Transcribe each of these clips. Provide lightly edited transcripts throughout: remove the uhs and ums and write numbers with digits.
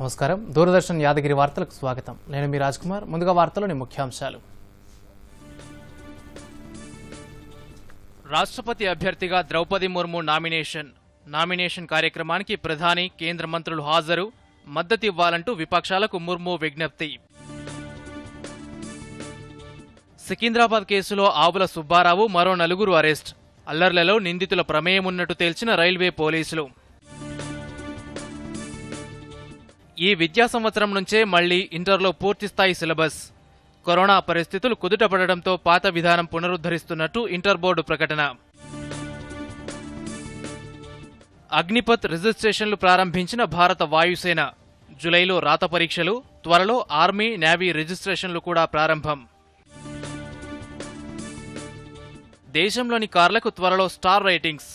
నమస్కారం. దూరదర్శన్ యాదగిరి వార్తలకు స్వాగతం. నేను మీ రాజ్ కుమార్. ముందుగా వార్తలోని ముఖ్యాంశాలు. రాష్ట్రపతి అభ్యర్థిగా ద్రౌపది ముర్ము నామినేషన్ కార్యక్రమానికి ప్రధాని, కేంద్ర మంత్రులు హాజరు. మద్దతు ఇవ్వాలంటూ విపక్షాలకు ముర్ము విజ్ఞప్తి. సికింద్రాబాద్ కేసులో ఆవుల సుబ్బారావు, మరో 4 అరెస్ట్. అల్లర్లలో నిందితుల ప్రమేయం ఉన్నట్టు తేల్చిన రైల్వే పోలీసులు. ఈ విద్యా సంవత్సరం నుంచే మళ్లీ ఇంటర్లో పూర్తిస్థాయి సిలబస్. కరోనా పరిస్థితులు కుదుటపడడంతో పాత విధానం పునరుద్ధరిస్తున్నట్టు ఇంటర్ బోర్డు ప్రకటన. అగ్నిపథ్ రిజిస్ట్రేషన్లు ప్రారంభించిన భారత వాయుసేన. జులైలో రాత పరీక్షలు, త్వరలో ఆర్మీ, నేవీ రిజిస్ట్రేషన్లు కూడా ప్రారంభం. దేశంలోని కార్లకు త్వరలో స్టార్ రేటింగ్స్.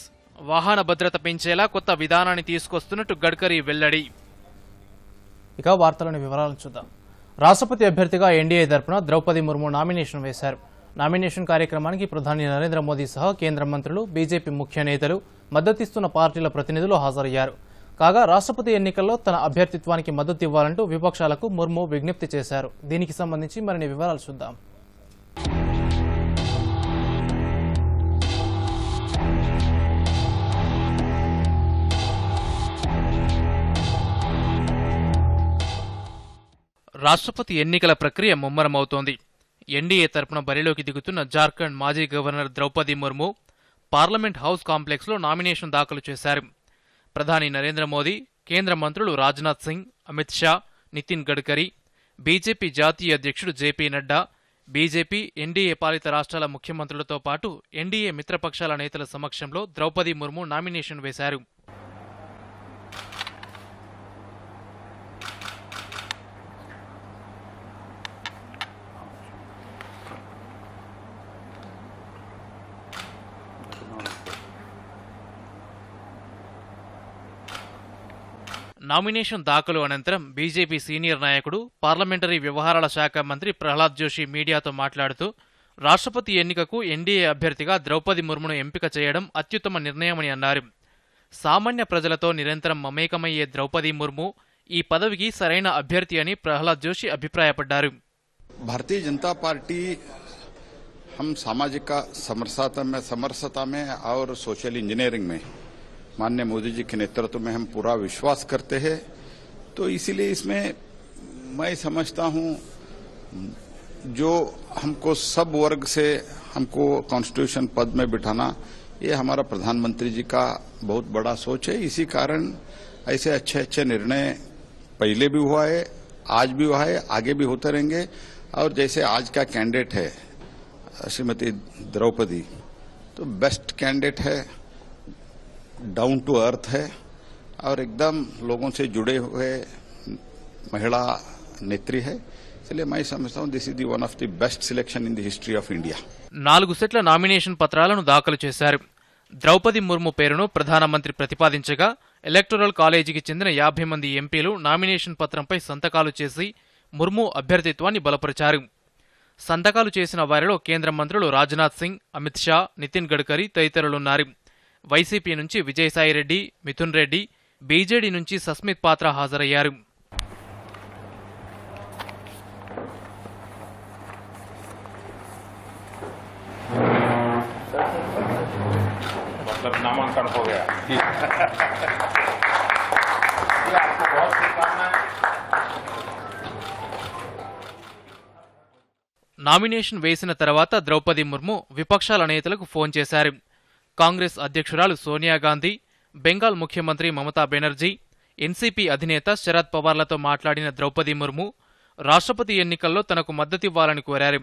వాహన భద్రత పెంచేలా కొత్త విధానాన్ని తీసుకొస్తున్నట్టు గడ్కరీ వెల్లడి. ఇక వార్తలోని వివరాలను చూద్దాం. రాష్ట్రపతి అభ్యర్థిగా ఎన్డీఏ తరపున ద్రౌపది ముర్ము నామినేషన్ వేశారు. నామినేషన్ కార్యక్రమానికి ప్రధాని నరేంద్ర మోదీ సహా కేంద్ర మంత్రులు, బీజేపీ ముఖ్య నేతలు, మద్దతిస్తున్న పార్టీల ప్రతినిధులు హాజరయ్యారు. కాగా రాష్ట్రపతి ఎన్నికల్లో తన అభ్యర్థిత్వానికి మద్దతు ఇవ్వాలంటూ విపక్షాలకు ముర్ము విజ్ఞప్తి చేశారు. దీనికి సంబంధించి మరిన్ని వివరాలు చూద్దాం. రాష్ట్రపతి ఎన్నికల ప్రక్రియ ముమ్మరమవుతోంది. ఎన్డీఏ తరపున బరిలోకి దిగుతున్న జార్ఖండ్ మాజీ governor Draupadi Murmu Parliament House కాంప్లెక్స్లో నామినేషన్ దాఖలు చేశారు. ప్రధాని నరేంద్ర మోదీ, కేంద్ర మంత్రులు రాజ్నాథ్ సింగ్, అమిత్ షా, నితిన్ గడ్కరీ, బీజేపీ జాతీయ అధ్యక్షుడు జేపీ నడ్డా, బీజేపీ, ఎన్డీఏ పాలిత రాష్ట్రాల ముఖ్యమంత్రులతో పాటు ఎన్డీఏ మిత్రపక్షాల నేతల సమక్షంలో ద్రౌపది ముర్ము నామినేషన్ వేశారు. నామినేషన్ దాఖలు అనంతరం బీజేపీ సీనియర్ నాయకుడు, పార్లమెంటరీ వ్యవహారాల శాఖ మంత్రి ప్రహ్లాద్ జోషి మీడియాతో మాట్లాడుతూ రాష్ట్రపతి ఎన్నికకు ఎన్డీఏ అభ్యర్థిగా ద్రౌపది ముర్మును ఎంపిక చేయడం అత్యుత్తమ నిర్ణయమని అన్నారు. సామాన్య ప్రజలతో నిరంతరం మమేకమయ్యే ద్రౌపది ముర్ము ఈ పదవికి సరైన అభ్యర్థి అని ప్రహ్లాద్ జోషి అభిప్రాయపడ్డారు. भारतीय जनता पार्टी हम सामाजिक समरसता में और सोशल इंजीनियरिंग में माननीय मोदी जी के नेतृत्व में हम पूरा विश्वास करते हैं। तो इसीलिए इसमें मैं समझता हूं जो हमको सब वर्ग से हमको कॉन्स्टिट्यूशन पद में बिठाना, ये हमारा प्रधानमंत्री जी का बहुत बड़ा सोच है। इसी कारण ऐसे अच्छे अच्छे निर्णय पहले भी हुआ है, आज भी हुआ है, आगे भी होते रहेंगे। और जैसे आज का कैंडिडेट है श्रीमती द्रौपदी, तो बेस्ट कैंडिडेट है, डाउन टू अर्थ है और एकदम लोगों से जुड़े हुए महिला नेत्री है। इसलिए मैं समझता हूं this is the one of the best selection in the history of India. 4 సెట్ల నామినేషన్ పత్రాలను దాఖలు చేశారు. ద్రౌపది ముర్ము పేరును ప్రధానమంత్రి ప్రతిపాదించగా ఎలక్టోరల్ కాలేజీకి చెందిన 50 మంది ఎంపీలు నామినేషన్ పత్రంపై సంతకాలు చేసి ముర్ము అభ్యర్థిత్వాన్ని బలపరిచారు. సంతకాలు చేసిన వారిలో కేంద్ర మంత్రులు రాజ్నాథ్ సింగ్, అమిత్ షా, నితిన్ గడ్కరీ తదితరులున్నారు. వైసీపీ నుంచి విజయసాయిరెడ్డి, మిథున్ రెడ్డి, బీజేడీ నుంచి సస్మిత్ పాత్ర హాజరయ్యారు. నామినేషన్ వేసిన తర్వాత ద్రౌపది ముర్ము విపక్షాల నేతలకు ఫోన్ చేశారు. కాంగ్రెస్ అధ్యక్షురాలు సోనియా గాంధీ, బెంగాల్ ముఖ్యమంత్రి మమతా బెనర్జీ, ఎన్సీపీ అధినేత శరద్ పవార్లతో మాట్లాడిన ద్రౌపది ముర్ము రాష్ట్రపతి ఎన్నికల్లో తనకు మద్దతివ్వాలని కోరారు.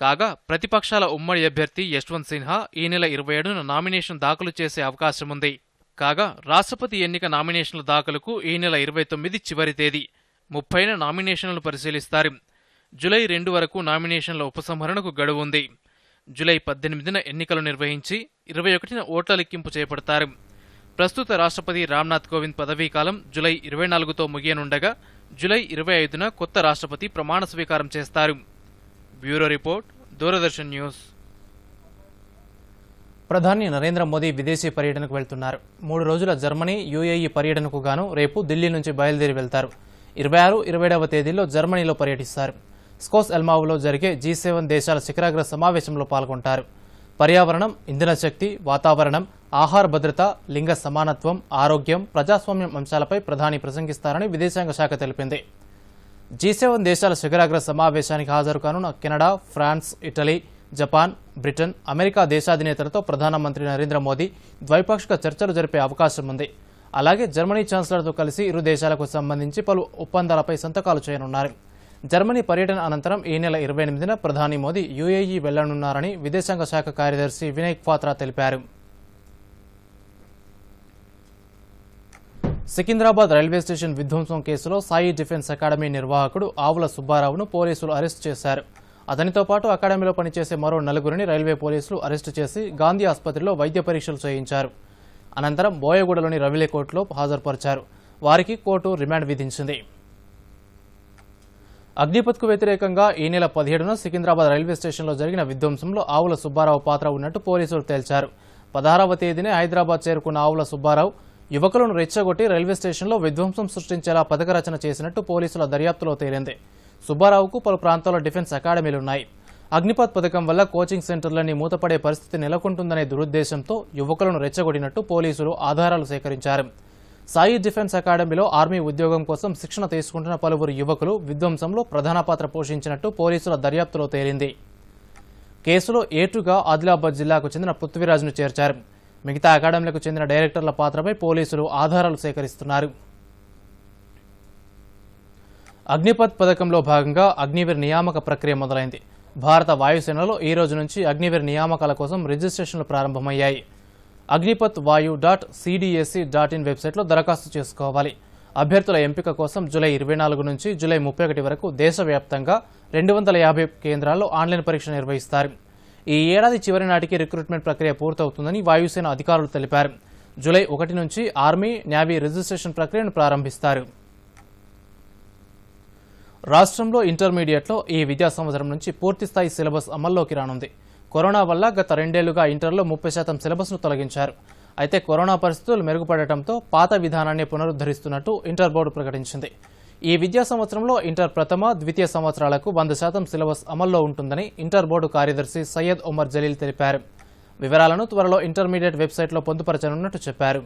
కాగా ప్రతిపక్షాల ఉమ్మడి అభ్యర్థి యశ్వంత్ సిన్హా ఈ నెల 27న నామినేషన్ దాఖలు చేసే అవకాశముంది. కాగా రాష్ట్రపతి ఎన్నిక నామినేషన్ల దాఖలుకు ఈ నెల 29 చివరి తేదీ. 30న నామినేషన్లు పరిశీలిస్తారు. జులై 2 వరకు నామినేషన్ల ఉపసంహరణకు గడువు ఉంది. జులై 18న ఎన్నికలు నిర్వహించి 21న ఓట్ల లెక్కింపు చేపడతారు. ప్రస్తుత రాష్ట్రపతి రామ్నాథ్ కోవింద్ పదవీకాలం జులై 24తో ముగియనుండగా జులై 25న కొత్త రాష్ట్రపతి ప్రమాణ స్వీకారం చేస్తారు. Bureau report, Doordarshan news. ప్రధాని నరేంద్ర మోదీ విదేశీ పర్యటనకు వెళ్తున్నారు. 3 రోజుల జర్మనీ, యూఏఈ పర్యటనకు గాను రేపు ఢిల్లీ నుంచి బయలుదేరి వెళ్తారు. 26, 27వ తేదీల్లో జర్మనీలో పర్యటిస్తారు. స్కోస్ ఎల్మావులో జరిగే G7 దేశాల శిఖరాగ్ర సమావేశంలో పాల్గొంటారు. పర్యావరణం, ఇంధన శక్తి, వాతావరణం, ఆహార భద్రత, లింగ సమానత్వం, ఆరోగ్యం, ప్రజాస్వామ్యం అంశాలపై ప్రధాని ప్రసంగిస్తారని విదేశాంగ శాఖ తెలిపింది. G7 దేశాల శిఖరాగ్ర సమావేశానికి హాజరు కానున్న Canada, France, Italy, Japan, Britain, America దేశాధినేతలతో ప్రధానమంత్రి నరేంద్ర మోదీ ద్వైపాక్షిక చర్చలు జరిపే అవకాశం ఉంది. అలాగే జర్మనీ ఛాన్సలర్తో కలిసి ఇరు దేశాలకు సంబంధించి పలు ఒప్పందాలపై సంతకాలు చేయనున్నారు. జర్మనీ పర్యటన అనంతరం ఈ నెల 28న ప్రధాని మోదీ UAE వెళ్లనున్నారని విదేశాంగ శాఖ కార్యదర్శి వినయ్ క్వాత్రా తెలిపారు. సికింద్రాబాద్ రైల్వే స్టేషన్ విధ్వంసం కేసులో సాయి డిఫెన్స్ అకాడమీ నిర్వాహకుడు ఆవుల సుబ్బారావును పోలీసులు అరెస్టు చేశారు. అతనితో పాటు అకాడమీలో పనిచేసే మరో 4గురిని రైల్వే పోలీసులు అరెస్టు చేసి గాంధీ ఆసుపత్రిలో వైద్య పరీక్షలు చేయించారు. అనంతరం బోయగూడలోని రవిలే కోర్టులో హాజరుపరిచారు. వారికి కోర్టు రిమాండ్ విధించింది. అగ్నిపథ్కు వ్యతిరేకంగా ఈ నెల 17న సికింద్రాబాద్ రైల్వే స్టేషన్లో జరిగిన విధ్వంసంలో ఆవుల సుబ్బారావు పాత్ర ఉన్నట్టు పోలీసులు తేల్చారు. 16వ తేదీనే హైదరాబాద్ చేరుకున్న ఆవుల సుబ్బారావు యువకులను రెచ్చగొట్టి రైల్వే స్టేషన్లో విధ్వంసం సృష్టించేలా పథక రచన చేసినట్టు పోలీసుల దర్యాప్తులో తేలింది. సుబ్బారావుకు పలు ప్రాంతాల్లో డిఫెన్స్ అకాడమీలున్నాయి. అగ్నిపథ్ పథకం వల్ల కోచింగ్ సెంటర్లన్నీ మూతపడే పరిస్థితి నెలకొంటుందనే దురుద్దేశంతో యువకులను రెచ్చగొట్టినట్టు పోలీసులు ఆధారాలు సేకరించారు. సాయి డిఫెన్స్ అకాడమీలో ఆర్మీ ఉద్యోగం కోసం శిక్షణ తీసుకుంటున్న పలువురు యువకులు విధ్వంసంలో ప్రధాన పాత్ర పోషించినట్టు పోలీసుల దర్యాప్తులో తేలింది. కేసులో ఏటుగా ఆదిలాబాద్ జిల్లాకు చెందిన పృథ్వీరాజ్ను చేర్చారు. మిగతా అకాడమీలకు చెందిన డైరెక్టర్ల పాత్రపై పోలీసులు ఆధారాలు సేకరిస్తున్నారు. అగ్నిపథ్ పథకంలో భాగంగా అగ్నివీర్ నియామక ప్రక్రియ మొదలైంది. భారత వాయుసేనలో ఈ రోజు నుంచి అగ్నివీర్ నియామకాల కోసం రిజిస్ట్రేషన్లు ప్రారంభమయ్యాయి. అగ్నిపథ్ వాయు .cdsc.in వెబ్సైట్లో దరఖాస్తు చేసుకోవాలి. అభ్యర్థుల ఎంపిక కోసం జూలై 24 నుంచి జూలై 31 వరకు దేశవ్యాప్తంగా 250 కేంద్రాల్లో ఆన్లైన్ పరీక్ష నిర్వహిస్తారు. ఈ ఏడాది చివరి నాటికి రిక్రూట్మెంట్ ప్రక్రియ పూర్తవుతుందని వాయుసేన అధికారులు తెలిపారు. జూలై 1 నుంచి ఆర్మీ, నేవీ రిజిస్ట్రేషన్ ప్రక్రియను ప్రారంభిస్తారు. రాష్ట్రంలో ఇంటర్మీడియట్లో ఈ విద్యా సంవత్సరం నుంచి పూర్తిస్థాయి సిలబస్ అమల్లోకి రానుంది. కరోనా వల్ల గత 2 ఏళ్లుగా ఇంటర్లో 30% సిలబస్ను తొలగించారు. అయితే కరోనా పరిస్థితులు మెరుగుపడటంతో పాత విధానాన్ని పునరుద్ధరిస్తున్నట్టు ఇంటర్ బోర్డు ప్రకటించింది. ఈ విద్యా సంవత్సరంలో ఇంటర్ ప్రథమ, ద్వితీయ సంవత్సరాలకు 100% సిలబస్ అమల్లో ఉంటుందని ఇంటర్ బోర్డు కార్యదర్శి సయ్యద్ ఒమర్ జలీల్ తెలిపారు. వివరాలను త్వరలో ఇంటర్మీడియట్ వెబ్సైట్లో పొందుపరచనున్నట్టు చెప్పారు.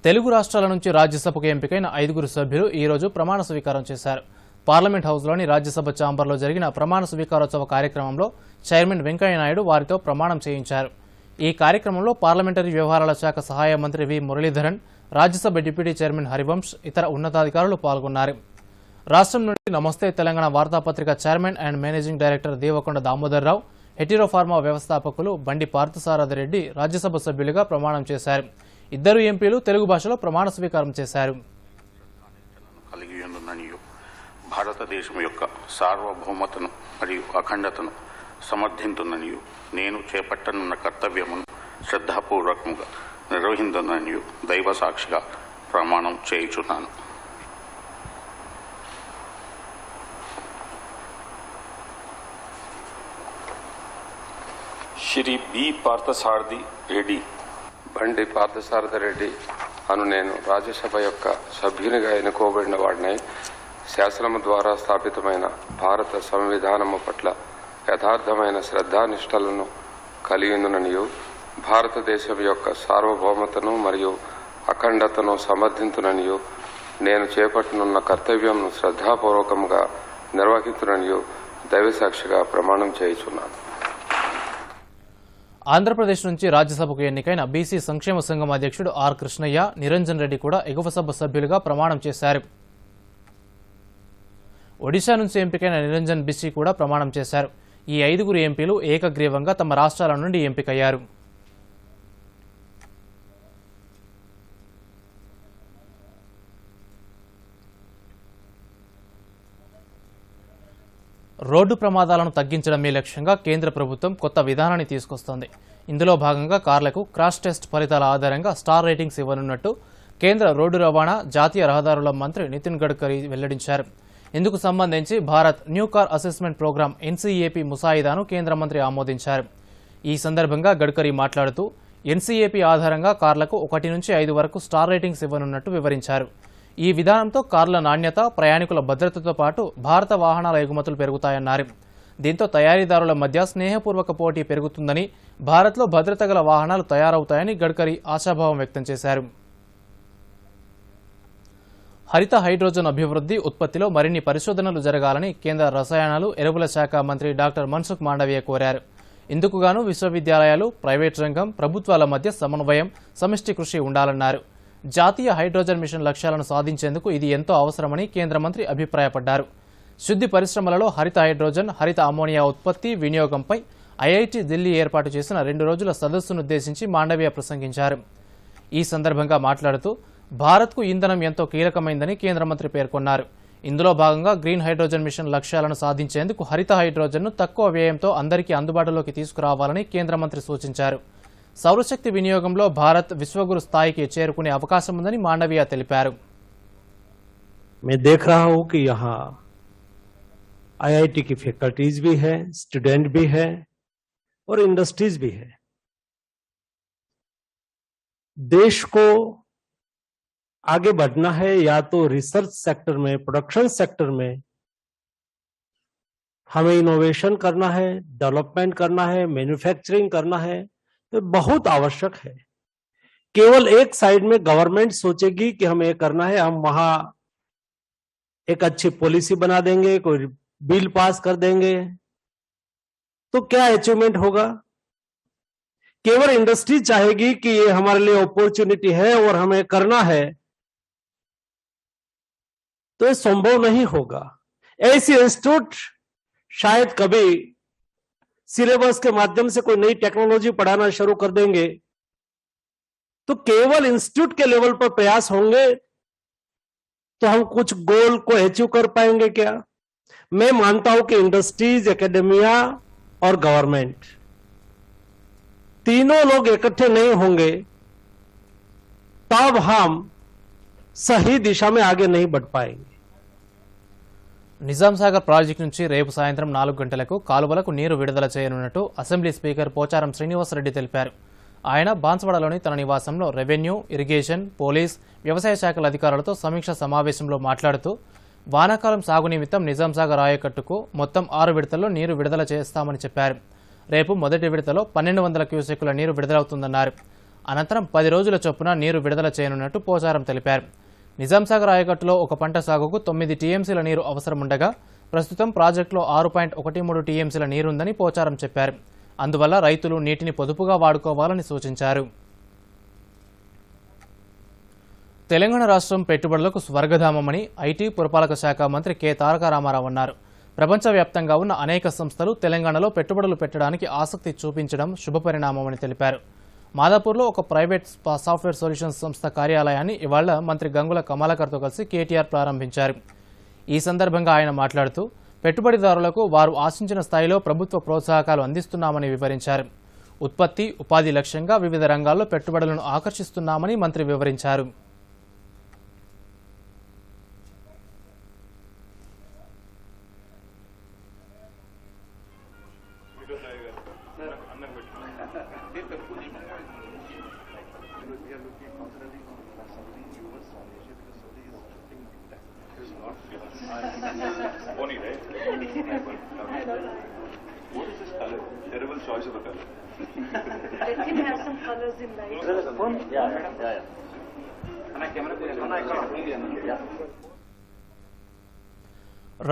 తెలుగు రాష్ట్రాల నుంచి రాజ్యసభకు ఎంపికైన 5గురు సభ్యులు ఈ రోజు ప్రమాణ స్వీకారం చేశారు. పార్లమెంట్ హౌస్లోని రాజ్యసభ ఛాంబర్లో జరిగిన ప్రమాణ స్వీకారోత్సవ కార్యక్రమంలో చైర్మన్ వెంకయ్యనాయుడు వారితో ప్రమాణం చేయించారు. ఈ కార్యక్రమంలో పార్లమెంటరీ వ్యవహారాల శాఖ సహాయ మంత్రి వి మురళీధరన్, రాజ్యసభ డిప్యూటీ చైర్మన్ హరివంశ్, ఇతర ఉన్నతాధికారులు పాల్గొన్నారు. రాష్ట్రం నుండి నమస్తే తెలంగాణ వార్తాపత్రిక chairman and managing director Devakonda Damodar Rao, Hetero pharma వ్యవస్థాపకులు బండి పార్థసారథి రెడ్డి రాజ్యసభ సభ్యులుగా ప్రమాణం చేశారు. 2 ఎంపీలు తెలుగు భాషలో ప్రమాణ స్వీకారం చేశారు. భారతదేశం యొక్క సార్వభౌమతను మరియు అఖండతను సమర్థించుననియు నేను చేపట్టనున్న కర్తవ్యమును శ్రద్ధాపూర్వకంగా నిర్వహించుననియు దైవ సాక్షిగా ప్రమాణం చేయుచున్నాను. శ్రీ బి పార్థసారథి రెడ్డి. బండి పార్థసారథి రెడ్డి అను నేను రాజ్యసభ యొక్క సభ్యునిగా ఎన్నుకోబడిన వాడినై శాసనము ద్వారా స్థాపితమైన భారత సంవిధానము పట్ల యథార్థమైన శ్రద్ధానిష్టలను కలిగిననియు భారతదేశం యొక్క సార్వభౌమతను మరియు అఖండతను సమర్థించుననియు నేను చేపట్టనున్న కర్తవ్యంను శ్రద్ధాపూర్వకంగా నిర్వహించుననియు దైవసాక్షిగా ప్రమాణం చేయుచున్నాను. ఆంధ్రప్రదేశ్ నుంచి రాజ్యసభకు ఎన్నికైన బీసీ సంక్షేమ సంఘం అధ్యక్షుడు ఆర్ కృష్ణయ్య, నిరంజన్ రెడ్డి కూడా ఎగువ సభ సభ్యులుగా ప్రమాణం చేశారు. ఒడిశా నుంచి ఎంపికైన నిరంజన్ బిసి కూడా ప్రమాణం చేశారు. ఈ 5గురు ఎంపీలు ఏకగ్రీవంగా తమ రాష్ట్రాల నుండి ఎంపికయ్యారు. రోడ్డు ప్రమాదాలను తగ్గించడమే లక్ష్యంగా కేంద్ర ప్రభుత్వం కొత్త విధానాన్ని తీసుకొస్తోంది. ఇందులో భాగంగా కార్లకు క్రాష్ టెస్ట్ ఫలితాల ఆధారంగా స్టార్ రేటింగ్స్ ఇవ్వనున్నట్టు కేంద్ర రోడ్డు రవాణా, జాతీయ రహదారుల మంత్రి నితిన్ గడ్కరీ వెల్లడించారు. ఇందుకు సంబంధించి Bharat new car assessment program NCAP ముసాయిదాను కేంద్ర మంత్రి ఆమోదించారు. ఈ సందర్భంగా గడ్కరీ మాట్లాడుతూ ఎన్సీఏపీ ఆధారంగా కార్లకు 1 నుంచి 5 వరకు స్టార్ రేటింగ్స్ ఇవ్వనున్నట్టు వివరించారు. ఈ విధానంతో కార్ల నాణ్యత, ప్రయాణికుల భద్రతతో పాటు భారత వాహనాల ఎగుమతులు పెరుగుతాయన్నారు. దీంతో తయారీదారుల మధ్య స్నేహపూర్వక పోటీ పెరుగుతుందని, భారత్లో భద్రత గల వాహనాలు తయారవుతాయని గడ్కరీ ఆశాభావం వ్యక్తం చేశారు. హరిత హైడ్రోజన్ అభివృద్ధి, ఉత్పత్తిలో మరిన్ని పరిశోధనలు జరగాలని కేంద్ర రసాయనాలు, ఎరువుల శాఖ మంత్రి డాక్టర్ మన్సుఖ్ మాండవీయ కోరారు. ఇందుకుగాను విశ్వవిద్యాలయాలు, ప్రైవేట్ రంగం, ప్రభుత్వాల మధ్య సమన్వయం, సమిష్టి కృషి ఉండాలన్నారు. జాతీయ హైడ్రోజన్ మిషన్ లక్ష్యాలను సాధించేందుకు ఇది ఎంతో అవసరమని కేంద్ర మంత్రి అభిప్రాయపడ్డారు. శుద్ధి పరిశ్రమలలో హరిత హైడ్రోజన్, హరిత అమోనియా ఉత్పత్తి, వినియోగంపై ఐఐటి ఢిల్లీ ఏర్పాటు చేసిన 2 రోజుల సదస్సునుద్దేశించి మాండవీయ ప్రసంగించారు. ఈ సందర్భంగా మాట్లాడుతూ భారత్కు ఇంధనం ఎంతో కీలకమైందని కేంద్ర మంత్రి పేర్కొన్నారు. ఇందులో భాగంగా గ్రీన్ హైడ్రోజన్ మిషన్ లక్ష్యాలను సాధించేందుకు హరిత హైడ్రోజన్ను తక్కువ వ్యయంతో అందరికీ అందుబాటులోకి తీసుకురావాలని కేంద్ర మంత్రి సూచించారు. సౌరశక్తి వినియోగంలో భారత్ విశ్వగురు స్థాయికి చేరుకునే అవకాశం ఉందని మాండవీయ తెలిపారు. मैं देख रहा हूं कि यहाँ आईआईटी की फैकल्टीज भी है, स्टूडेंट भी है और इंडस्ट्रीज भी है. देश को आगे बढ़ना है या तो रिसर्च सेक्टर में, प्रोडक्शन सेक्टर में हमें इनोवेशन करना है, डेवलपमेंट करना है, मैन्युफैक्चरिंग करना है, तो बहुत आवश्यक है. केवल एक साइड में गवर्नमेंट सोचेगी कि हमें ये करना है, हम वहां एक अच्छी पॉलिसी बना देंगे, कोई बिल पास कर देंगे, तो क्या अचीवमेंट होगा? केवल इंडस्ट्री चाहेगी कि ये हमारे लिए अपॉर्चुनिटी है और हमें करना है, तो ये संभव नहीं होगा. ऐसी इंस्टीट्यूट शायद कभी सिलेबस के माध्यम से कोई नई टेक्नोलॉजी पढ़ाना शुरू कर देंगे, तो केवल इंस्टीट्यूट के लेवल पर प्रयास होंगे तो हम कुछ गोल को अचीव कर पाएंगे क्या? मैं मानता हूं कि इंडस्ट्रीज, एकेडमिया और गवर्नमेंट तीनों लोग इकट्ठे नहीं होंगे तब हम सही दिशा में आगे नहीं बढ़ पाएंगे. నిజాం సాగర్ ప్రాజెక్టు నుంచి రేపు సాయంత్రం 4 గంటలకు కాలువలకు నీరు విడుదల చేయనున్నట్టు అసెంబ్లీ స్పీకర్ పోచారం శ్రీనివాసరెడ్డి తెలిపారు. ఆయన బాన్స్వాడలోని తన నివాసంలో రెవెన్యూ, ఇరిగేషన్, పోలీస్, వ్యవసాయ శాఖల అధికారులతో సమీక్ష సమావేశంలో మాట్లాడుతూ వానాకాలం సాగు నిమిత్తం నిజాం సాగర్ ఆయకట్టుకు మొత్తం 6 విడతల్లో నీరు విడుదల చేస్తామని చెప్పారు. రేపు మొదటి విడతలో 1200 క్యూసెక్కుల నీరు విడుదలవుతుందన్నారు. అనంతరం 10 రోజుల చొప్పున నీరు విడుదల చేయనున్నట్టు పోచారం తెలిపారు. నిజాంసాగర్ ఆయకట్టులో ఒక పంట సాగుకు 9 టీఎంసీల నీరు అవసరముండగా ప్రస్తుతం ప్రాజెక్టులో 6.13 టీఎంసీల నీరుందని పోచారం చెప్పారు. అందువల్ల రైతులు నీటిని పొదుపుగా వాడుకోవాలని సూచించారు. తెలంగాణ రాష్ట్రం పెట్టుబడులకు స్వర్గధామమని ఐటీ పురపాలక శాఖ మంత్రి కె తారక రామారావు అన్నారు. ప్రపంచవ్యాప్తంగా ఉన్న అనేక సంస్థలు తెలంగాణలో పెట్టుబడులు పెట్టడానికి ఆసక్తి చూపించడం శుభపరిణామమని తెలిపారు. మాదాపూర్లో ఒక ప్రైవేట్ సాఫ్ట్వేర్ సొల్యూషన్స్ సంస్థ కార్యాలయాన్ని ఇవాళ మంత్రి గంగుల కమలాకర్తో కలిసి కేటీఆర్ ప్రారంభించారు. ఈ సందర్భంగా ఆయన మాట్లాడుతూ పెట్టుబడిదారులకు వారు ఆశించిన స్థాయిలో ప్రభుత్వ ప్రోత్సాహకాలు అందిస్తున్నామని వివరించారు. ఉత్పత్తి, ఉపాధి లక్ష్యంగా వివిధ రంగాల్లో పెట్టుబడులను ఆకర్షిస్తున్నామని మంత్రి వివరించారు. What is this color? Terrible choice of a color. Let him have some colors in life. Yeah.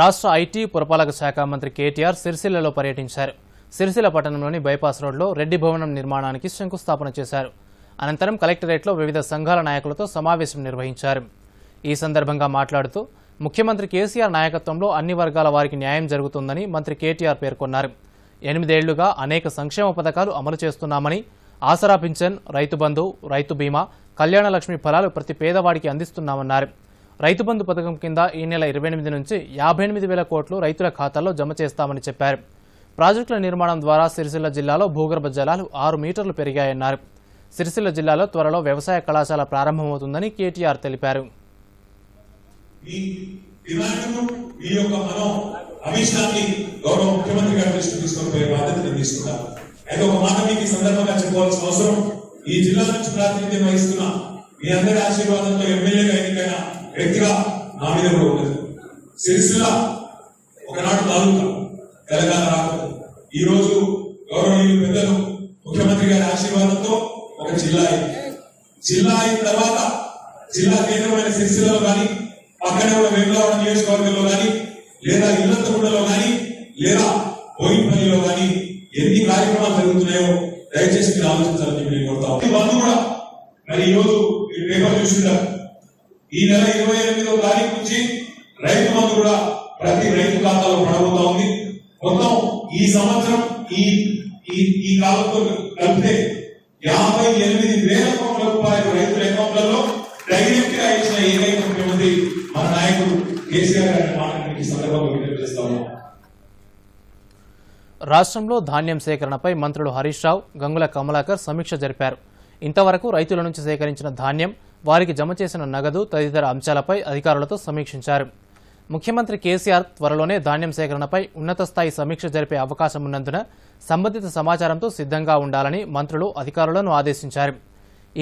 రాష్ట్ర ఐటీ పురపాలక శాఖ మంత్రి కేటీఆర్ సిరిసిల్లలో పర్యటించారు. సిరిసిల్ల పట్టణంలోని బైపాస్ రోడ్లో రెడ్డి భవనం నిర్మాణానికి శంకుస్థాపన చేశారు. అనంతరం కలెక్టరేట్లో వివిధ సంఘాల నాయకులతో సమావేశం నిర్వహించారు. ఈ సందర్భంగా మాట్లాడుతూ ముఖ్యమంత్రి కేసీఆర్ నాయకత్వంలో అన్ని వర్గాల వారికి న్యాయం జరుగుతుందని మంత్రి కేటీఆర్ పేర్కొన్నారు. 8 ఏళ్లుగా అనేక సంక్షేమ పథకాలు అమలు చేస్తున్నామని, ఆసరా పింఛన్, రైతు బంధు, రైతు బీమా, కళ్యాణ లక్ష్మి ఫలాలు ప్రతి పేదవాడికి అందిస్తున్నామన్నారు. రైతు బంధు పథకం కింద ఈ నెల 28 నుంచి 58,000 కోట్లు రైతుల ఖాతాల్లో జమ చేస్తామని చెప్పారు. ప్రాజెక్టుల నిర్మాణం ద్వారా సిరిసిల్ల జిల్లాలో భూగర్భ జలాలు 6 మీటర్లు పెరిగాయన్నారు. సిరిసిల్ల జిల్లాలో త్వరలో వ్యవసాయ కళాశాల ప్రారంభమవుతుందని కేటీఆర్ తెలిపారు. అభిష్టాన్ని గౌరవ ముఖ్యమంత్రి గారి దృష్టికి తీసుకొని పోయే బాధ్యత నేను తీసుకున్నాను. అయితే ఒక మాట మీకు ఈ సందర్భంగా చెప్పుకోవాల్సిన అవసరం ఈ జిల్లా నుంచి ప్రాతినిధ్యం వహిస్తున్న మీ అందరి ఆశీర్వాదంతో ఎమ్మెల్యేగా ఎన్నికైన వ్యక్తిగా నా మీద కూడా ఉన్నది. సిరిసిల్ల ఒకనాడు తాలూకా తెలంగాణ రాకూడదు. ఈ రోజు గౌరవనీయులు పెద్దలు ముఖ్యమంత్రి గారి ఆశీర్వాదంతో ఒక జిల్లా అయింది. జిల్లా అయిన తర్వాత జిల్లా కేంద్రమైన సిరిసిల్లలో కానీ, పక్కనే ఉన్న వేములవాడ నియోజకవర్గంలో కానీ, లేదా ఇల్లంతగూడలో కానీ, లేదా బోయినపల్లిలో కానీ ఎన్ని కార్యక్రమాలు జరుగుతున్నాయో దయచేసి మీరు ఆలోచించాలని చెప్పి నేను కోరుతాను. బంధు కూడా మరి ఈ రోజు ఈ పేపర్ చూసింటారు. ఈ నెల 28వ తారీఖు నుంచి రైతు బంధు కూడా ప్రతి రైతు ఖాతాలో పడబోతా ఉంది. మొత్తం ఈ సంవత్సరం ఈ కాలంతో కలిపితే 58,000 కోట్ల రూపాయలు రైతుల అకౌంట్లలో డైరెక్ట్ గా ఇచ్చిన ఏకైక ముఖ్యమంత్రి మన నాయకుడు కేసీఆర్ గారి మాటని ఈ సందర్భంగా విజ్ఞప్తి చేస్తా ఉన్నాం. రాష్ట్రంలో ధాన్యం సేకరణపై మంత్రులు హరీష్ రావు, గంగుల కమలాకర్ సమీక్ష జరిపారు. ఇంతవరకు రైతుల నుంచి సేకరించిన ధాన్యం, వారికి జమ చేసిన నగదు తదితర అంశాలపై అధికారులతో సమీక్షించారు. ముఖ్యమంత్రి కేసీఆర్ త్వరలోనే ధాన్యం సేకరణపై ఉన్నత స్థాయి సమీక్ష జరిపే అవకాశం ఉన్నందున సంబంధిత సమాచారంతో సిద్ధంగా ఉండాలని మంత్రులు అధికారులను ఆదేశించారు.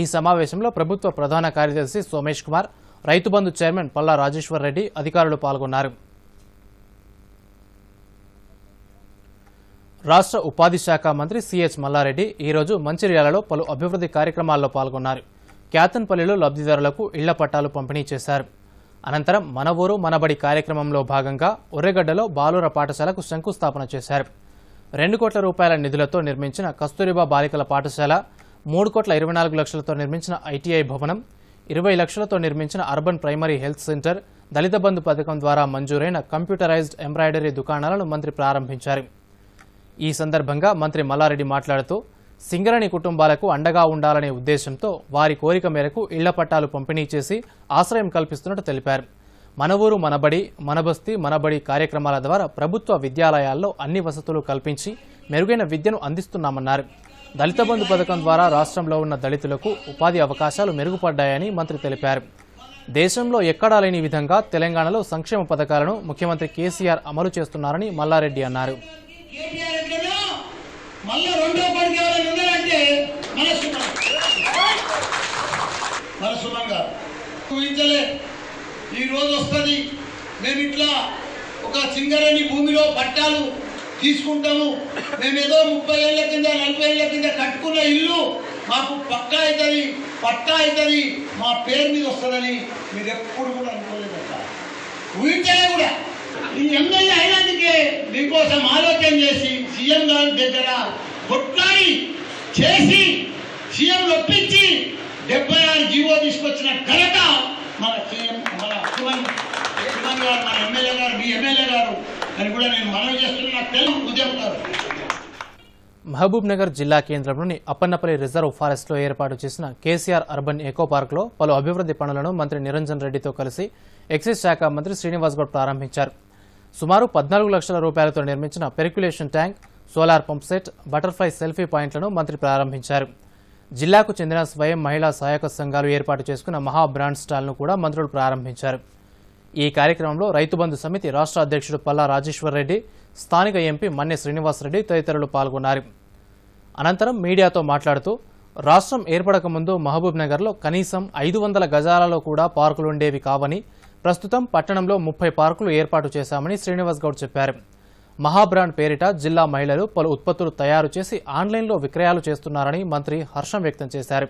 ఈ సమావేశంలో ప్రభుత్వ ప్రధాన కార్యదర్శి సోమేష్ కుమార్, రైతు బంధు చైర్మన్ పల్లా రాజేశ్వర్ రెడ్డి అధికారులు పాల్గొన్నారు. రాష్ట్ర ఉపాధి శాఖ మంత్రి సిహెచ్ మల్లారెడ్డి ఈరోజు మంచిర్యాలలో పలు అభివృద్ధి కార్యక్రమాల్లో పాల్గొన్నారు. క్యాతన్పల్లిలో లబ్ధిదారులకు ఇళ్ల పట్టాలు పంపిణీ చేశారు. అనంతరం మన ఊరు మనబడి కార్యక్రమంలో భాగంగా ఉర్రెగడ్డలో బాలుర పాఠశాలకు శంకుస్థాపన చేశారు. 2 కోట్ల రూపాయల నిధులతో నిర్మించిన కస్తూరిబా బాలికల పాఠశాల, 3 కోట్ల 24 లక్షలతో నిర్మించిన ఐటీఐ భవనం, 20 లక్షలతో నిర్మించిన అర్బన్ ప్రైమరీ హెల్త్ సెంటర్, దళిత బంధు పథకం ద్వారా మంజూరైన కంప్యూటరైజ్డ్ ఎంబ్రాయిడరీ దుకాణాలను మంత్రి ప్రారంభించారు. ఈ సందర్భంగా మంత్రి మల్లారెడ్డి మాట్లాడుతూ సింగరేణి కుటుంబాలకు అండగా ఉండాలనే ఉద్దేశంతో వారి కోరిక మేరకు ఇళ్ల పట్టాలు పంపిణీ చేసి ఆశ్రయం కల్పిస్తున్నట్టు తెలిపారు. మన ఊరు మనబడి, మనబస్తీ మనబడి కార్యక్రమాల ద్వారా ప్రభుత్వ విద్యాలయాల్లో అన్ని వసతులు కల్పించి మెరుగైన విద్యను అందిస్తున్నామన్నారు. దళిత బంధు పథకం ద్వారా రాష్ట్రంలో ఉన్న దళితులకు ఉపాధి అవకాశాలు మెరుగుపడ్డాయని మంత్రి తెలిపారు. దేశంలో ఎక్కడా లేని విధంగా తెలంగాణలో సంక్షేమ పథకాలను ముఖ్యమంత్రి కేసీఆర్ అమలు చేస్తున్నారని మల్లారెడ్డి అన్నారు. మళ్ళా రెండో పడికి ఎవరైనా ఉన్నారంటే మన సుమంగా ఊహించలే. ఈ రోజు వస్తుంది, మేము ఇట్లా ఒక సింగరేణి భూమిలో పట్టాలు తీసుకుంటాము, మేమేదో 30 ఏళ్ల కింద 40 ఏళ్ల కింద కట్టుకున్న ఇల్లు మాకు పక్కా అవుతుంది, పట్టా అవుతుంది, మా పేరు మీద వస్తుందని మీరు ఎప్పుడు కూడా అనుకోలేదట, ఊహించలే కూడా. ఈ ఎమ్మెల్యే అయినందుకే మీకోసం ఆలోచన చేసి సీఎం గారి దగ్గర కొట్లాడి చేసి సీఎం ఒప్పించి 76 జీవో తీసుకొచ్చిన ఘనత మన సీఎం, మన ముఖ్యమంత్రి గారు, మన ఎమ్మెల్యే గారు, మీ ఎమ్మెల్యే గారు అని కూడా నేను మనవి చేస్తున్నా. తెలుగు ఉద్యమం గారు. మహబూబ్ నగర్ జిల్లా కేంద్రంలోని అప్పన్నపల్లి రిజర్వ్ ఫారెస్ట్లో ఏర్పాటు చేసిన కేసీఆర్ అర్బన్ ఎకో పార్క్లో పలు అభివృద్ధి పనులను మంత్రి నిరంజన్ రెడ్డితో కలిసి ఎక్సైజ్ శాఖ మంత్రి శ్రీనివాస్ గౌడ్ ప్రారంభించారు. సుమారు 14 లక్షల రూపాయలతో నిర్మించిన percolation tank, solar pump set, butterfly selfie పాయింట్లను మంత్రి ప్రారంభించారు. జిల్లాకు చెందిన స్వయం మహిళా సహాయక సంఘాలు ఏర్పాటు చేసుకున్న మహా బ్రాండ్ స్టాల్ను కూడా మంత్రులు ప్రారంభించారు. ఈ కార్యక్రమంలో రైతు బంధు సమితి రాష్ట్ర అధ్యక్షుడు పల్లా రాజేశ్వర్ రెడ్డి, స్థానిక ఎంపీ మన్నె శ్రీనివాసరెడ్డి తదితరులు పాల్గొన్నారు. అనంతరం మీడియాతో మాట్లాడుతూ రాష్ట్రం ఏర్పడక ముందు మహబూబ్ నగర్లో కనీసం 500 గజాలలో కూడా పార్కులుండేవి కావని, ప్రస్తుతం పట్టణంలో 30 పార్కులు ఏర్పాటు చేశామని శ్రీనివాస్ గౌడ్ చెప్పారు. మహాబ్రాండ్ పేరిట జిల్లా మహిళలు పలు ఉత్పత్తులు తయారు చేసి ఆన్లైన్లో విక్రయాలు చేస్తున్నారని మంత్రి హర్షం వ్యక్తం చేశారు.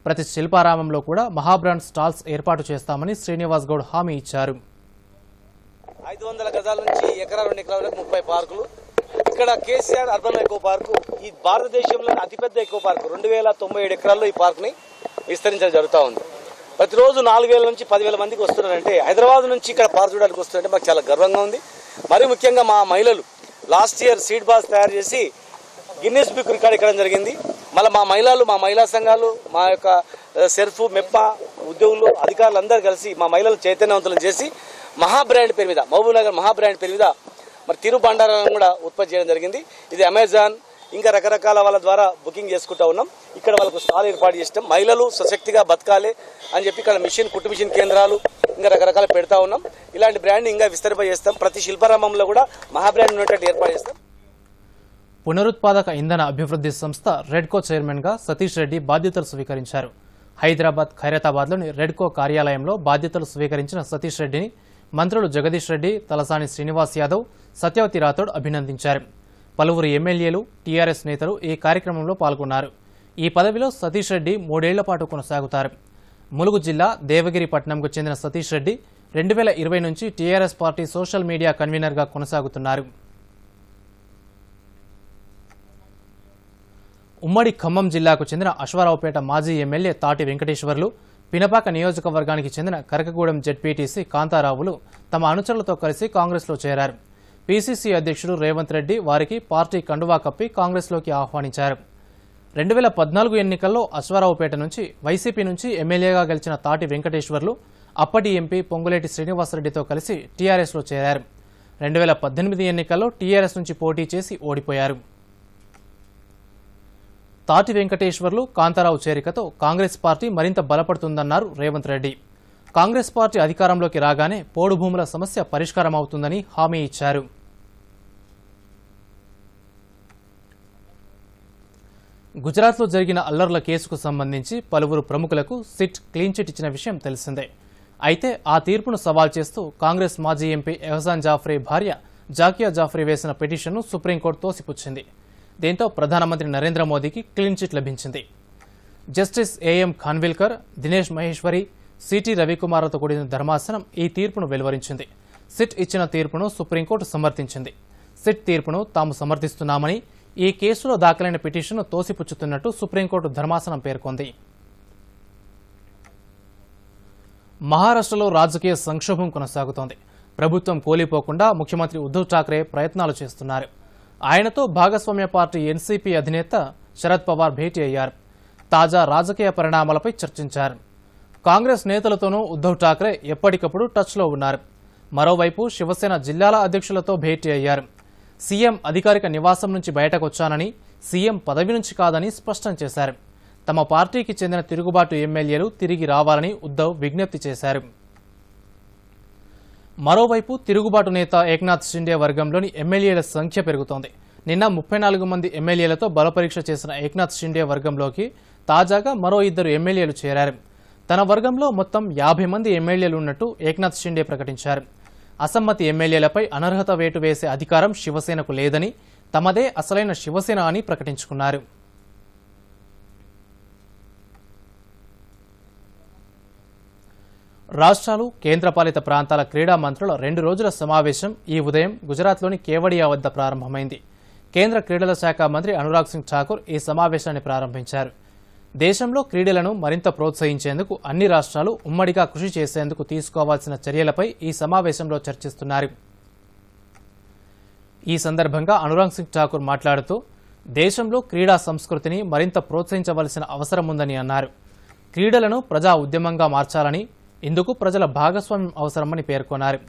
ప్రతి శిల్పారామంలో కూడా మహాబ్రాండ్ స్టాల్స్ ఏర్పాటు చేస్తామని శ్రీనివాస్ గౌడ్ హామీ ఇచ్చారు. 500 గజాల నుంచి ఎకరా 2 ఎకరాలకు 30 పార్కులు. ఇక్కడ కేసీఆర్ అర్బన్ ఎకో పార్కు ఈ భారతదేశంలోని అతిపెద్ద ఎకో పార్కు. 2097 ఎకరాల్లో ఈ పార్కుని విస్తరించడం జరుగుతూ ఉంది. ప్రతిరోజు 4,000 నుంచి 10,000 మందికి వస్తున్నారంటే, హైదరాబాద్ నుంచి ఇక్కడ పార్క్ చూడడానికి వస్తున్నారంటే మాకు చాలా గర్వంగా ఉంది. మరీ ముఖ్యంగా మా మహిళలు లాస్ట్ ఇయర్ సీడ్ బాల్స్ తయారు చేసి గిన్నెస్ బుక్ రికార్డ్ ఎక్కడం జరిగింది. మళ్ళీ మా మహిళా సంఘాలు, మా యొక్క సెర్ఫ్, మెప్ప ఉద్యోగులు, అధికారులు అందరూ కలిసి మా మహిళలు చైతన్యవంతులను చేసి మహాబ్రాండ్ పేరు మీద, మహబూబ్ నగర్ మహాబ్రాండ్ పేరు మీద మరి తిరు బండారాలను కూడా ఉత్పత్తి చేయడం జరిగింది. ఇది అమెజాన్ ఇంకా రకరకాల వాళ్ళ ద్వారా బుకింగ్ చేసుకుంటా ఉన్నాం. ఇక్కడ వాళ్ళకు స్టాల్ ఏర్పాటు చేస్తాం. మహిళలు సశక్తిగా బతకాలి అని చెప్పి ఇక్కడ కుట్టు మిషన్ కేంద్రాలు ఇంకా రకరకాల పెడతా ఉన్నాం. ఇలాంటి బ్రాండ్ ఇంకా విస్తరింపజేస్తాం. ప్రతి శిల్పారామంలో కూడా మహాబ్రాండ్ ఉన్నట్టు ఏర్పాటు చేస్తాం. పునరుత్పాదక ఇంధన అభివృద్ధి సంస్థ రెడ్కో చైర్మన్గా సతీష్ రెడ్డి బాధ్యతలు స్వీకరించారు. హైదరాబాద్ ఖైరతాబాద్లోని రెడ్కో కార్యాలయంలో బాధ్యతలు స్వీకరించిన సతీష్ రెడ్డిని మంత్రులు జగదీష్ రెడ్డి, తలసాని శ్రీనివాస్ యాదవ్, సత్యవతి రాథోడ్ అభినందించారు. పలువురు ఎమ్మెల్యేలు, టీఆర్ఎస్ నేతలు ఈ కార్యక్రమంలో పాల్గొన్నారు. ఈ పదవిలో సతీష్ రెడ్డి 3 ఏళ్ల పాటు కొనసాగుతారు. ములుగు జిల్లా దేవగిరి పట్టణంకు చెందిన సతీష్ రెడ్డి 2020 నుంచి టీఆర్ఎస్ పార్టీ సోషల్ మీడియా కన్వీనర్గా కొనసాగుతున్నారు. ఉమ్మడి ఖమ్మం జిల్లాకు చెందిన అశ్వారావుపేట మాజీ ఎమ్మెల్యే తాటి వెంకటేశ్వర్లు, పినపాక నియోజకవర్గానికి చెందిన కరకగూడెం జెడ్పీటీసీ కాంతారావులు తమ అనుచరులతో కలిసి కాంగ్రెస్లో చేరారు. పీసీసీ అధ్యక్షుడు రేవంత్ రెడ్డి వారికి పార్టీ కండువా కప్పి కాంగ్రెస్లోకి ఆహ్వానించారు. 2014 ఎన్నికల్లో అశ్వారావుపేట నుంచి వైసీపీ నుంచి ఎమ్మెల్యేగా గెలిచిన తాటి వెంకటేశ్వర్లు అప్పటి ఎంపీ పొంగులేటి శ్రీనివాసరెడ్డితో కలిసి టీఆర్ఎస్లో చేరారు. 2018 ఎన్నికల్లో టీఆర్ఎస్ నుంచి పోటీ చేసి ఓడిపోయారు. తాటి వెంకటేశ్వర్లు, కాంతారావు చేరికతో కాంగ్రెస్ పార్టీ మరింత బలపడుతుందన్నారు రేవంత్ రెడ్డి. కాంగ్రెస్ పార్టీ అధికారంలోకి రాగానే పోడు భూముల సమస్య పరిష్కారమవుతుందని హామీ ఇచ్చారు. గుజరాత్లో జరిగిన అల్లర్ల కేసుకు సంబంధించి పలువురు ప్రముఖులకు సిట్ క్లీన్ చిట్ ఇచ్చిన విషయం తెలిసిందే. అయితే ఆ తీర్పును సవాల్ చేస్తూ కాంగ్రెస్ మాజీ ఎంపీ ఎహసాన్ జాఫ్రీ భార్య జాకియా జాఫ్రీ వేసిన పిటిషన్ను సుప్రీంకోర్టు తోసిపుచ్చింది. దీంతో ప్రధానమంత్రి నరేంద్ర మోదీకి క్లీన్ చిట్ లభించింది. Justice AM Khanwilkar, Dinesh Maheshwari, CT రవికుమార్లతో కూడిన ధర్మాసనం ఈ తీర్పును వెలువరించింది. సిట్ ఇచ్చిన తీర్పును సుప్రీంకోర్టు సమర్థించింది. సిట్ తీర్పును తాము సమర్థిస్తున్నామని, ఈ కేసులో దాఖలైన పిటిషన్ను తోసిపుచ్చుతున్నట్టు సుప్రీంకోర్టు ధర్మాసనం పేర్కొంది. మహారాష్ట్రలో రాజకీయ సంక్షోభం కొనసాగుతోంది. ప్రభుత్వం కూలిపోకుండా ముఖ్యమంత్రి ఉద్దవ్ ఠాక్రే ప్రయత్నాలు చేస్తున్నారు. ఆయనతో భాగస్వామ్య పార్టీ ఎన్సీపీ అధినేత శరద్ పవార్ భేటీ అయ్యారు. తాజా రాజకీయ పరిణామాలపై చర్చించారు. కాంగ్రెస్ నేతలతోనూ ఉద్దవ్ ఠాక్రే ఎప్పటికప్పుడు టచ్లో ఉన్నారు. మరోవైపు శివసేన జిల్లాల అధ్యక్షులతో భేటీ అయ్యారు. సీఎం అధికారిక నివాసం నుంచి బయటకొచ్చానని, సీఎం పదవి నుంచి కాదని స్పష్టం చేశారు. తమ పార్టీకి చెందిన తిరుగుబాటు ఎమ్మెల్యేలు తిరిగి రావాలని ఉద్దవ్ విజ్ఞప్తి చేశారు. మరోవైపు తిరుగుబాటు నేత ఏక్నాథ్ షిండే వర్గంలోని ఎమ్మెల్యేల సంఖ్య పెరుగుతోంది. నిన్న 34 మంది ఎమ్మెల్యేలతో బలపరీక్ష చేసిన ఏక్నాథ్ షిండే వర్గంలోకి తాజాగా మరో 2 ఎమ్మెల్యేలు చేరారు. తన వర్గంలో మొత్తం 50 మంది ఎమ్మెల్యేలు ఉన్నట్టు ఏక్నాథ్ షిండే ప్రకటించారు. అసమ్మతి ఎమ్మెల్యేలపై అనర్హత వేటు వేసే అధికారం శివసేనకు లేదని, తమదే అసలైన శివసేన అని ప్రకటించుకున్నారు. రాష్ట్రాలు, కేంద్రపాలిత ప్రాంతాల క్రీడా మంత్రుల 2 రోజుల సమావేశం ఈ ఉదయం గుజరాత్లోని కేవడియా వద్ద ప్రారంభమైంది. కేంద్ర క్రీడల శాఖ మంత్రి అనురాగ్ సింగ్ ఠాకూర్ ఈ సమావేశాన్ని ప్రారంభించారు. దేశంలో క్రీడలను మరింత ప్రోత్సహించేందుకు అన్ని రాష్ట్రాలు ఉమ్మడిగా కృషి చేసేందుకు తీసుకోవాల్సిన చర్యలపై ఈ సమావేశంలో చర్చిస్తున్నారు. ఈ సందర్భంగా అనురాగ్ సింగ్ ఠాకూర్ మాట్లాడుతూ దేశంలో క్రీడా సంస్కృతిని మరింత ప్రోత్సహించవలసిన అవసరం ఉందని అన్నారు. క్రీడలను ప్రజా ఉద్యమంగా మార్చాలని, ఇందుకు ప్రజల భాగస్వామ్యం అవసరమని పేర్కొన్నారు.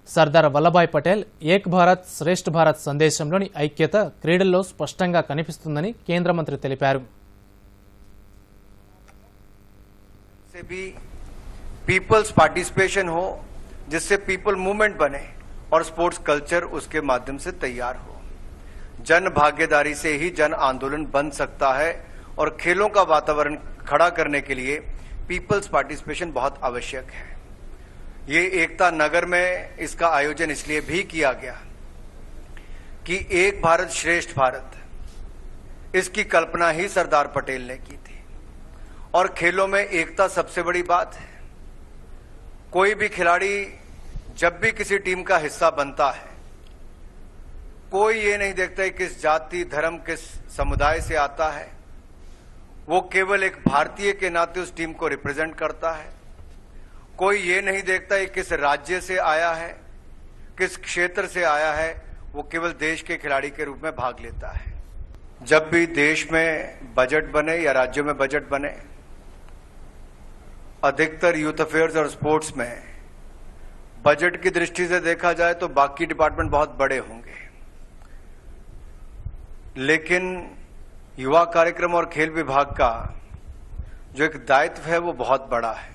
సర్దార్ వల్లభాయ్ పటేల్ ఏక్ భారత్ శ్రేష్ఠ భారత్ సందేశంలోని ఐక్యత క్రీడల్లో స్పష్టంగా కనిపిస్తుందని కేంద్ర మంత్రి తెలిపారు. से भी पीपल्स पार्टिसिपेशन हो, जिससे पीपल मूवमेंट बने और स्पोर्ट्स कल्चर उसके माध्यम से तैयार हो। जन भागीदारी से ही जन आंदोलन बन सकता है और खेलों का वातावरण खड़ा करने के लिए पीपल्स पार्टिसिपेशन बहुत आवश्यक है। ये एकता नगर में इसका आयोजन इसलिए भी किया गया कि एक भारत श्रेष्ठ भारत, इसकी कल्पना ही सरदार पटेल ने की थी। और खेलों में एकता सबसे बड़ी बात है। कोई भी खिलाड़ी जब भी किसी टीम का हिस्सा बनता है, कोई ये नहीं देखता है किस जाति, धर्म, किस समुदाय से आता है। वो केवल एक भारतीय के नाते उस टीम को रिप्रेजेंट करता है। कोई ये नहीं देखता है किस राज्य से आया है, किस क्षेत्र से आया है। वो केवल देश के खिलाड़ी के रूप में भाग लेता है। जब भी देश में बजट बने या राज्यों में बजट बने, अधिकतर यूथ अफेयर्स और स्पोर्ट्स में बजट की दृष्टि से देखा जाए तो बाकी डिपार्टमेंट बहुत बड़े होंगे, लेकिन युवा कार्यक्रम और खेल विभाग का जो एक दायित्व है वो बहुत बड़ा है।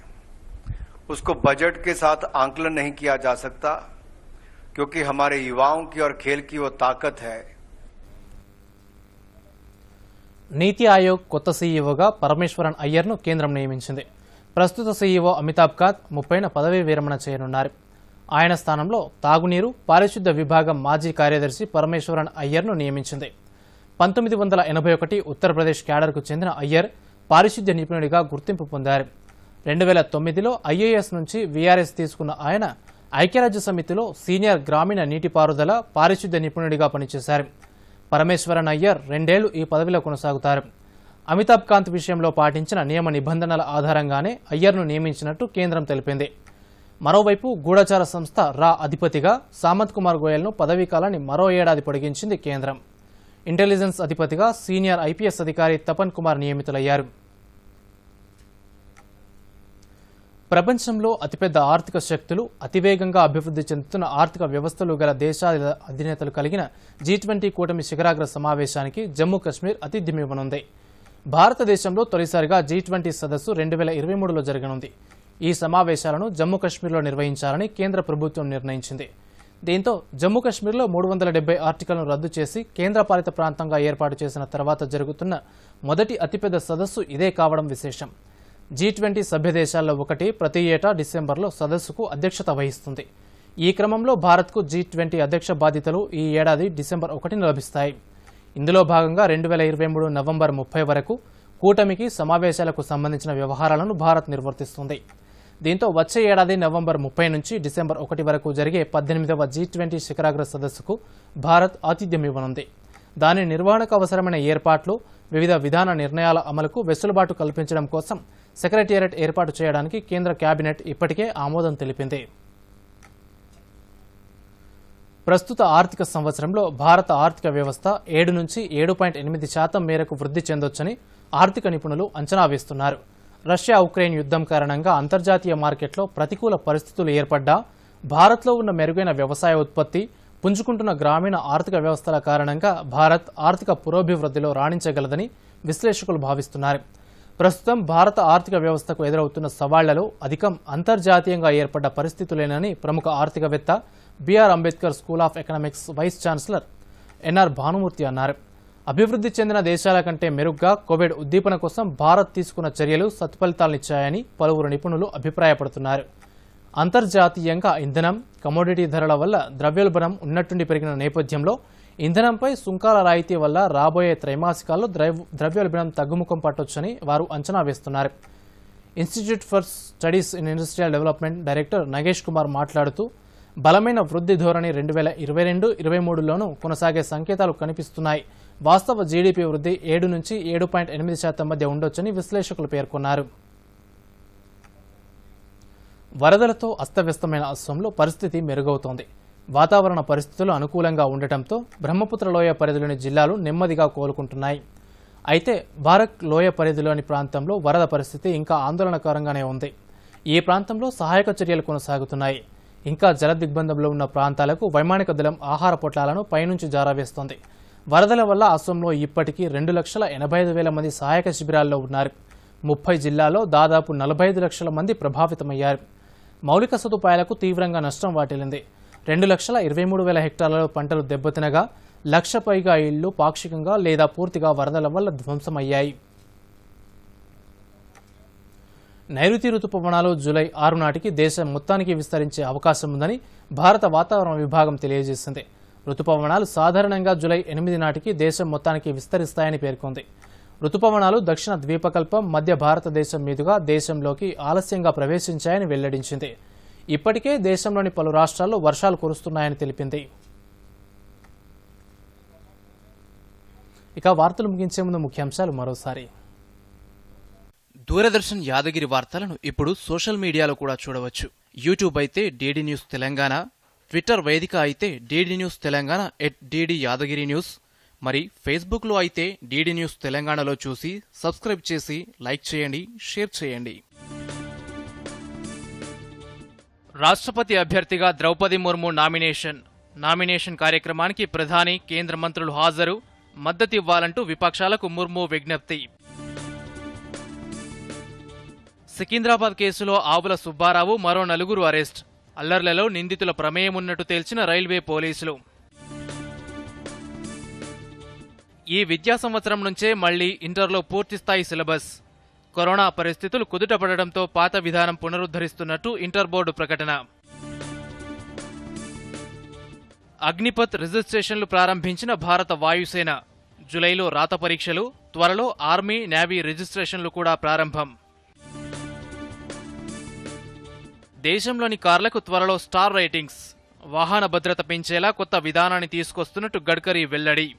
उसको बजट के साथ आंकलन नहीं किया जा सकता, क्योंकि हमारे युवाओं की और खेल की वो ताकत है। నీతి ఆయోగ్ కొత్త సీఈఓగా పరమేశ్వరన్ అయ్యర్ను కేంద్రం నియమించింది. ప్రస్తుత సీఈఓ అమితాబ్ కాంత్ 30న పదవీ విరమణ చేయనున్నారు. ఆయన స్థానంలో తాగునీరు, పారిశుద్ధ్య విభాగం మాజీ కార్యదర్శి పరమేశ్వరన్ అయ్యర్ను నియమించింది. 1981 ఉత్తరప్రదేశ్ క్యాడర్కు చెందిన అయ్యర్ పారిశుద్ధ్య నిపుణుడిగా గుర్తింపు పొందారు. 2009లో ఐఏఎస్ నుంచి వీఆర్ఎస్ తీసుకున్న ఆయన ఐక్యరాజ్య సమితిలో సీనియర్ గ్రామీణ నీటిపారుదల పారిశుద్ధ్య నిపుణుడిగా పనిచేశారు. పరమేశ్వరన్ అయ్యర్ 2 ఏళ్లు ఈ పదవిలో కొనసాగుతారు. అమితాబ్ కాంత్ విషయంలో పాటించిన నియమ నిబంధనల ఆధారంగానే అయ్యర్ను నియమించినట్టు కేంద్రం తెలిపింది. మరోవైపు గూఢచార సంస్థ రా అధిపతిగా సామంత్ కుమార్ గోయల్ను పదవీకాలాన్ని మరో ఏడాది పొడిగించింది కేంద్రం. ఇంటెలిజెన్స్ అధిపతిగా సీనియర్ ఐపీఎస్ అధికారి తపన్ కుమార్ నియమితులయ్యారు. ప్రపంచంలో అతిపెద్ద ఆర్థిక శక్తులు, అతివేగంగా అభివృద్ధి చెందుతున్న ఆర్థిక వ్యవస్థలు గల దేశాల అధినేతలు కలిగిన G20 కూటమి శిఖరాగ్ర సమావేశానికి జమ్మూ కశ్మీర్ ఆతిథ్యమివ్వనుంది. భారతదేశంలో తొలిసారిగా G20 సదస్సు 2023లో జరగనుంది. ఈ సమావేశాలను జమ్మూ కశ్మీర్లో నిర్వహించాలని కేంద్ర ప్రభుత్వం నిర్ణయించింది. దీంతో జమ్మూ కశ్మీర్లో 370 ఆర్టికల్ను రద్దు చేసి కేంద్రపాలిత ప్రాంతంగా ఏర్పాటు చేసిన తర్వాత జరుగుతున్న మొదటి అతిపెద్ద సదస్సు ఇదే కావడం విశేషం. G20 సభ్య దేశాల్లో ఒకటి ప్రతి ఏటా డిసెంబర్లో సదస్సుకు అధ్యక్షత వహిస్తుంది. ఈ క్రమంలో భారత్కు G20 అధ్యక్ష బాధ్యతలు ఈ ఏడాది డిసెంబర్ 1న లభిస్తాయి. ఇందులో భాగంగా 2023 నవంబర్ 30 వరకు కూటమికి సమావేశాలకు సంబంధించిన వ్యవహారాలను భారత్ నిర్వర్తిస్తుంది. దీంతో వచ్చే ఏడాది నవంబర్ 30 నుంచి డిసెంబర్ 1 వరకు జరిగే 18వ G20 శిఖరాగ్ర సదస్సుకు భారత్ ఆతిథ్యమివ్వనుంది. దాని నిర్వహణకు అవసరమైన ఏర్పాట్లు, వివిధ విధాన నిర్ణయాల అమలుకు వెసులుబాటు కల్పించడం కోసం సెక్రటేరియట్ ఏర్పాటు చేయడానికి కేంద్ర కేబినెట్ ఇప్పటికే ఆమోదం తెలిపింది. ప్రస్తుత ఆర్థిక సంవత్సరంలో భారత ఆర్థిక వ్యవస్థ 7 నుంచి 7.8% మేరకు వృద్ధి చెందొచ్చని ఆర్థిక నిపుణులు అంచనా వేస్తున్నారు. రష్యా ఉక్రెయిన్ యుద్ధం కారణంగా అంతర్జాతీయ మార్కెట్లో ప్రతికూల పరిస్థితులు ఏర్పడ్డా భారత్లో ఉన్న మెరుగైన వ్యవసాయ ఉత్పత్తి, పుంజుకుంటున్న గ్రామీణ ఆర్థిక వ్యవస్థల కారణంగా భారత్ ఆర్థిక పురోభివృద్ధిలో రాణించగలదని విశ్లేషకులు భావిస్తున్నారు. ప్రస్తుతం భారత ఆర్థిక వ్యవస్థకు ఎదురవుతున్న సవాళ్లలో అధికం అంతర్జాతీయంగా ఏర్పడ్డ పరిస్థితులేనని ప్రముఖ ఆర్థికవేత్త BR Ambedkar school of economics vice chancellor NR Bhanumurthy అన్నారు. అభివృద్ధి చెందిన దేశాల కంటే మెరుగ్గా కోవిడ్ ఉద్దీపన కోసం భారత్ తీసుకున్న చర్యలు సత్ఫలితాలనిచ్చాయని పలువురు నిపుణులు అభిప్రాయపడుతున్నారు. అంతర్జాతీయంగా ఇంధనం, కమోడిటీ ధరల వల్ల ద్రవ్యోల్బణం ఉన్నట్టుండి పెరిగిన నేపథ్యంలో ఇంధనంపై సుంకాల రాయితీ వల్ల రాబోయే త్రైమాసికాల్లో ద్రవ్యోల్బణం తగ్గుముఖం పట్టొచ్చని వారు అంచనా వేస్తున్నారు. Institute for studies in industrial development director Nagesh Kumar మాట్లాడుతూ బలమైన వృద్ధి ధోరణి 2022-23లోనూ కొనసాగే సంకేతాలు కనిపిస్తున్నాయి. వాస్తవ జీడీపీ వృద్ధి 7 నుంచి 7.8% మధ్య ఉండొచ్చని విశ్లేషకులు పేర్కొన్నారు. వరదలతో అస్తవ్యస్తమైన అస్సాంలో పరిస్థితి మెరుగవుతోంది. వాతావరణ పరిస్థితులు అనుకూలంగా ఉండటంతో బ్రహ్మపుత్ర లోయ పరిధిలోని జిల్లాలు నెమ్మదిగా కోలుకుంటున్నాయి. అయితే బారక్ లోయ పరిధిలోని ప్రాంతంలో వరద పరిస్థితి ఇంకా ఆందోళనకరంగానే ఉంది. ఈ ప్రాంతంలో సహాయక చర్యలు కొనసాగుతున్నాయి. ఇంకా జలదిగ్బంధంలో ఉన్న ప్రాంతాలకు వైమానిక దళం ఆహార పొట్లాలను పైనుంచి జారవేస్తోంది. వరదల వల్ల అస్సాంలో ఇప్పటికీ 2,85,000 మంది సహాయక శిబిరాల్లో ఉన్నారు. 30 జిల్లాల్లో దాదాపు 45 లక్షల మంది ప్రభావితమయ్యారు. మౌలిక సదుపాయాలకు తీవ్రంగా నష్టం వాటిల్లింది. 2,23,000 హెక్టార్లలో పంటలు దెబ్బతినగా 1,00,000 పైగా ఇళ్లు పాక్షికంగా లేదా పూర్తిగా వరదల వల్ల ధ్వంసమయ్యాయి. నైరుతి రుతుపవనాలు జూలై 6 నాటికి దేశం మొత్తానికి విస్తరించే అవకాశం ఉందని భారత వాతావరణ విభాగం తెలియజేసింది. రుతుపవనాలు సాధారణంగా జూలై 8 నాటికి దేశం మొత్తానికి విస్తరిస్తాయని పేర్కొంది. రుతుపవనాలు దక్షిణ ద్వీపకల్పం, మధ్య భారతదేశం మీదుగా దేశంలోకి ఆలస్యంగా ప్రవేశించాయని వెల్లడించింది. ఇప్పటికే దేశంలోని పలు రాష్ట్రాల్లో వర్షాలు కురుస్తున్నాయని తెలిపింది. ఇక వార్తలు ముగించే ముందు ముఖ్యాంశాలు మరోసారి. దూరదర్శన్ యాదగిరి వార్తలను ఇప్పుడు సోషల్ మీడియాలో కూడా చూడవచ్చు. యూట్యూబ్ అయితే డీడీ న్యూస్ తెలంగాణ, ట్విట్టర్ వేదిక అయితే DD news Telangana @DD Yadagiri news, మరి ఫేస్బుక్లో అయితే డీడీ న్యూస్ తెలంగాణలో చూసి సబ్స్క్రైబ్ చేసి లైక్ చేయండి, షేర్ చేయండి. రాష్ట్రపతి అభ్యర్థిగా ద్రౌపది ముర్ము నామినేషన్ కార్యక్రమానికి ప్రధాని, కేంద్ర మంత్రులు హాజరు, మద్దతివ్వాలంటూ విపక్షాలకు ముర్ము విజ్ఞప్తి. సికింద్రాబాద్ కేసులో ఆవుల సుబ్బారావు, మరో 4 అరెస్ట్. అల్లర్లలో నిందితుల ప్రమేయం ఉన్నట్టు తేల్చిన రైల్వే పోలీసులు. ఈ విద్యా సంవత్సరం నుంచే మళ్లీ ఇంటర్లో పూర్తిస్థాయి సిలబస్. కరోనా పరిస్థితులు కుదుటపడడంతో పాత విధానం పునరుద్ధరిస్తున్నట్టు ఇంటర్ బోర్డు ప్రకటన. అగ్నిపథ్ రిజిస్ట్రేషన్లు ప్రారంభించిన భారత వాయుసేన. జులైలో రాత పరీక్షలు, త్వరలో ఆర్మీ, నేవీ రిజిస్ట్రేషన్లు కూడా ప్రారంభం. దేశంలోని కార్లకు త్వరలో స్టార్ రేటింగ్స్. వాహన భద్రత పెంచేలా కొత్త విధానాన్ని తీసుకొస్తున్నట్టు గడ్కరీ వెల్లడి.